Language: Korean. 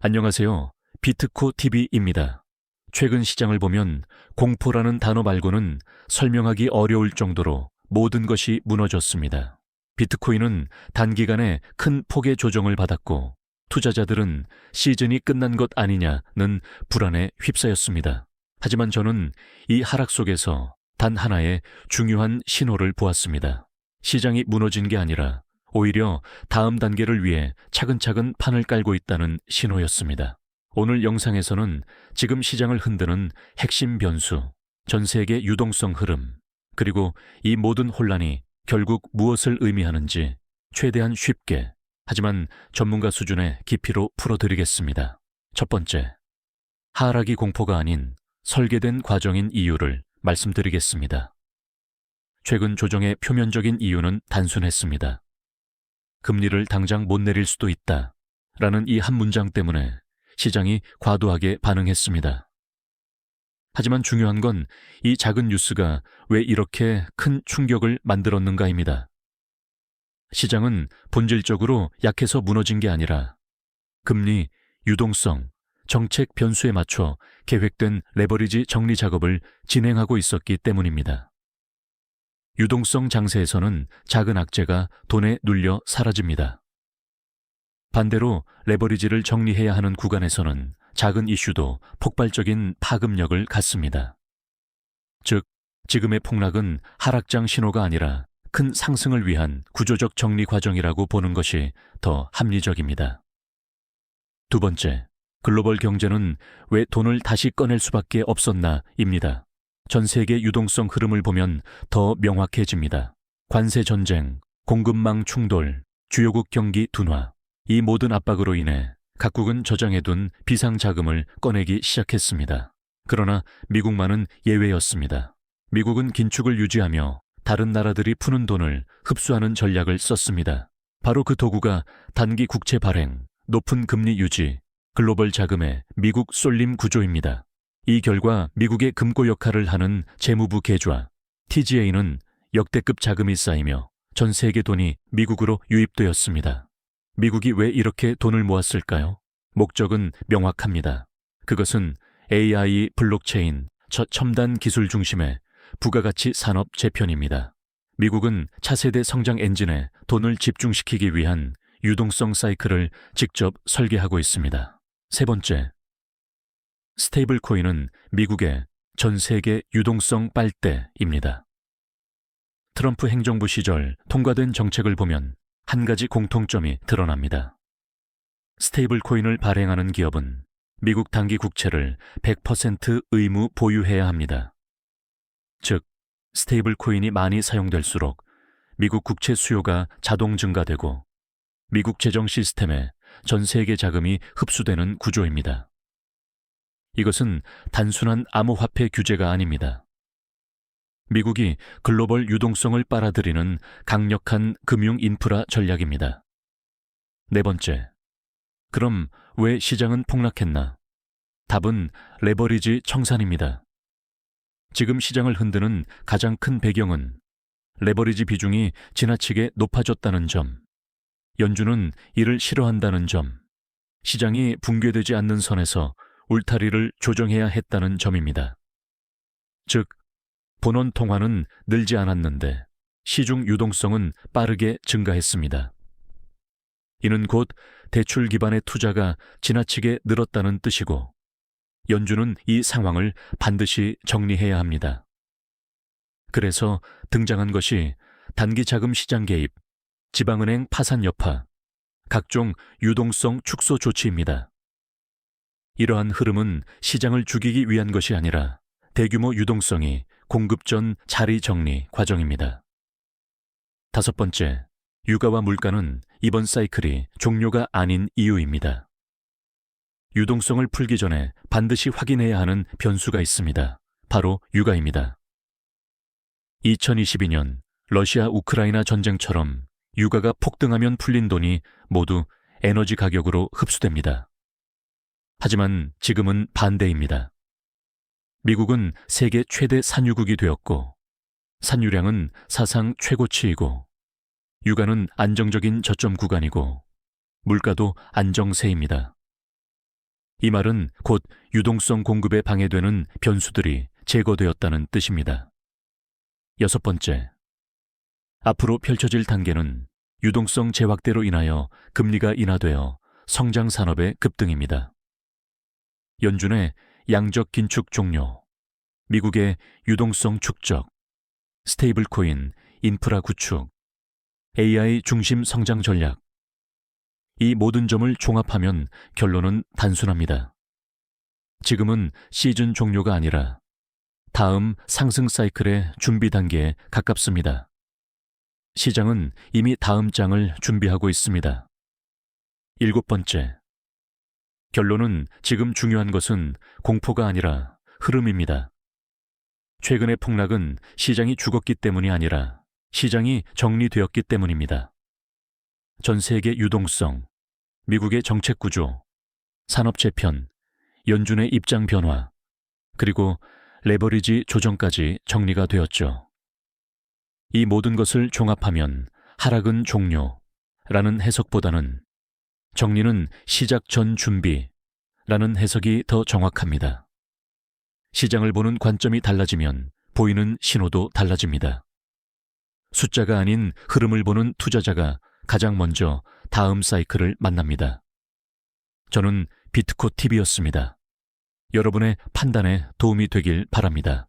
안녕하세요. 비트코TV입니다. 최근 시장을 보면 공포라는 단어 말고는 설명하기 어려울 정도로 모든 것이 무너졌습니다. 비트코인은 단기간에 큰 폭의 조정을 받았고 투자자들은 시즌이 끝난 것 아니냐는 불안에 휩싸였습니다. 하지만 저는 이 하락 속에서 단 하나의 중요한 신호를 보았습니다. 시장이 무너진 게 아니라 오히려 다음 단계를 위해 차근차근 판을 깔고 있다는 신호였습니다. 오늘 영상에서는 지금 시장을 흔드는 핵심 변수, 전 세계 유동성 흐름, 그리고 이 모든 혼란이 결국 무엇을 의미하는지 최대한 쉽게, 하지만 전문가 수준의 깊이로 풀어드리겠습니다. 첫 번째, 하락이 공포가 아닌 설계된 과정인 이유를 말씀드리겠습니다. 최근 조정의 표면적인 이유는 단순했습니다. 금리를 당장 못 내릴 수도 있다 라는 이 한 문장 때문에 시장이 과도하게 반응했습니다. 하지만 중요한 건 이 작은 뉴스가 왜 이렇게 큰 충격을 만들었는가입니다. 시장은 본질적으로 약해서 무너진 게 아니라 금리, 유동성, 정책 변수에 맞춰 계획된 레버리지 정리 작업을 진행하고 있었기 때문입니다. 유동성 장세에서는 작은 악재가 돈에 눌려 사라집니다. 반대로 레버리지를 정리해야 하는 구간에서는 작은 이슈도 폭발적인 파급력을 갖습니다. 즉, 지금의 폭락은 하락장 신호가 아니라 큰 상승을 위한 구조적 정리 과정이라고 보는 것이 더 합리적입니다. 두 번째, 글로벌 경제는 왜 돈을 다시 꺼낼 수밖에 없었나입니다. 전 세계 유동성 흐름을 보면 더 명확해집니다. 관세 전쟁, 공급망 충돌, 주요국 경기 둔화, 이 모든 압박으로 인해 각국은 저장해둔 비상 자금을 꺼내기 시작했습니다. 그러나 미국만은 예외였습니다. 미국은 긴축을 유지하며 다른 나라들이 푸는 돈을 흡수하는 전략을 썼습니다. 바로 그 도구가 단기 국채 발행, 높은 금리 유지, 글로벌 자금의 미국 쏠림 구조입니다. 이 결과 미국의 금고 역할을 하는 재무부 계좌, TGA는 역대급 자금이 쌓이며 전 세계 돈이 미국으로 유입되었습니다. 미국이 왜 이렇게 돈을 모았을까요? 목적은 명확합니다. 그것은 AI, 블록체인, 저첨단 기술 중심의 부가가치 산업 재편입니다. 미국은 차세대 성장 엔진에 돈을 집중시키기 위한 유동성 사이클을 직접 설계하고 있습니다. 세 번째, 스테이블 코인은 미국의 전 세계 유동성 빨대입니다. 트럼프 행정부 시절 통과된 정책을 보면 한 가지 공통점이 드러납니다. 스테이블 코인을 발행하는 기업은 미국 단기 국채를 100% 의무 보유해야 합니다. 즉, 스테이블 코인이 많이 사용될수록 미국 국채 수요가 자동 증가되고 미국 재정 시스템에 전 세계 자금이 흡수되는 구조입니다. 이것은 단순한 암호화폐 규제가 아닙니다. 미국이 글로벌 유동성을 빨아들이는 강력한 금융 인프라 전략입니다. 네 번째, 그럼 왜 시장은 폭락했나? 답은 레버리지 청산입니다. 지금 시장을 흔드는 가장 큰 배경은 레버리지 비중이 지나치게 높아졌다는 점, 연준은 이를 싫어한다는 점, 시장이 붕괴되지 않는 선에서 울타리를 조정해야 했다는 점입니다. 즉, 본원 통화는 늘지 않았는데 시중 유동성은 빠르게 증가했습니다. 이는 곧 대출 기반의 투자가 지나치게 늘었다는 뜻이고 연준은 이 상황을 반드시 정리해야 합니다. 그래서 등장한 것이 단기 자금 시장 개입, 지방은행 파산 여파, 각종 유동성 축소 조치입니다. 이러한 흐름은 시장을 죽이기 위한 것이 아니라 대규모 유동성이 공급 전 자리 정리 과정입니다. 다섯 번째, 유가와 물가는 이번 사이클이 종료가 아닌 이유입니다. 유동성을 풀기 전에 반드시 확인해야 하는 변수가 있습니다. 바로 유가입니다. 2022년 러시아 우크라이나 전쟁처럼 유가가 폭등하면 풀린 돈이 모두 에너지 가격으로 흡수됩니다. 하지만 지금은 반대입니다. 미국은 세계 최대 산유국이 되었고 산유량은 사상 최고치이고 유가는 안정적인 저점 구간이고 물가도 안정세입니다. 이 말은 곧 유동성 공급에 방해되는 변수들이 제거되었다는 뜻입니다. 여섯 번째, 앞으로 펼쳐질 단계는 유동성 재확대로 인하여 금리가 인하되어 성장 산업의 급등입니다. 연준의 양적 긴축 종료, 미국의 유동성 축적, 스테이블 코인, 인프라 구축, AI 중심 성장 전략. 이 모든 점을 종합하면 결론은 단순합니다. 지금은 시즌 종료가 아니라 다음 상승 사이클의 준비 단계에 가깝습니다. 시장은 이미 다음 장을 준비하고 있습니다. 일곱 번째, 결론은 지금 중요한 것은 공포가 아니라 흐름입니다. 최근의 폭락은 시장이 죽었기 때문이 아니라 시장이 정리되었기 때문입니다. 전 세계 유동성, 미국의 정책 구조, 산업 재편, 연준의 입장 변화, 그리고 레버리지 조정까지 정리가 되었죠. 이 모든 것을 종합하면 하락은 종료라는 해석보다는 정리는 시작 전 준비라는 해석이 더 정확합니다. 시장을 보는 관점이 달라지면 보이는 신호도 달라집니다. 숫자가 아닌 흐름을 보는 투자자가 가장 먼저 다음 사이클을 만납니다. 저는 비트코TV였습니다. 여러분의 판단에 도움이 되길 바랍니다.